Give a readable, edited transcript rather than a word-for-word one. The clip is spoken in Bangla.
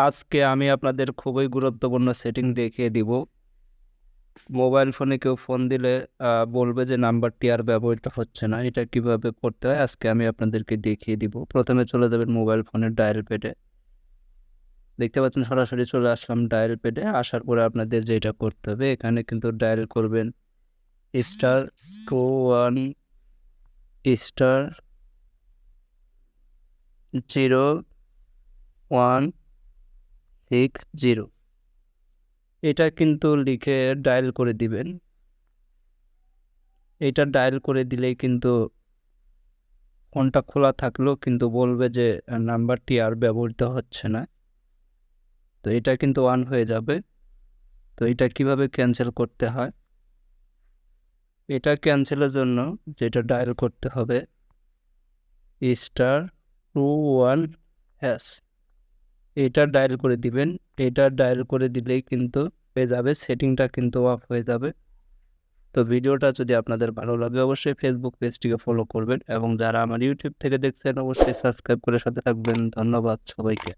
আজকে আমি আপনাদের খুবই গুরুত্বপূর্ণ সেটিং দেখিয়ে দিব। মোবাইল ফোনে কেউ ফোন দিলে বলবে যে নাম্বারটি আর ব্যবহৃত হচ্ছে না। এটা কিভাবে করতে হয় আজকে আমি আপনাদেরকে দেখিয়ে দিব। প্রথমে চলে যাবেন মোবাইল ফোনের ডায়াল প্যাডে। দেখতে পাচ্ছেন সরাসরি চলে আসলাম ডায়াল প্যাডে। আসার পরে আপনাদের যেটা করতে হবে, এখানে কিন্তু ডায়াল করবেন *21 *0160। এটা কিন্তু লিখে ডায়াল করে দিবেন। এটা ডায়াল করে দিলেই কিন্তু ফোনটা খোলা থাকলেও কিন্তু বলবে যে নাম্বারটি আর ব্যবহৃত হচ্ছে না। তো এটা কিন্তু অন হয়ে যাবে। তো এটা কিভাবে ক্যান্সেল করতে হয়, এটা ক্যান্সেলের জন্য যেটা ডায়াল করতে হবে *21#। এটা ডায়াল করে দিবেন। এটা ডায়াল করে দিলেই কিন্তু হয়ে যাবে, সেটিংটা কিন্তু অফ হয়ে যাবে। তো ভিডিওটা যদি আপনাদের ভালো লাগে অবশ্যই ফেসবুক পেজটিকে ফলো করবেন এবং যারা আমার ইউটিউব থেকে দেখছেন অবশ্যই সাবস্ক্রাইব করে সাথে থাকবেন। ধন্যবাদ সবাইকে।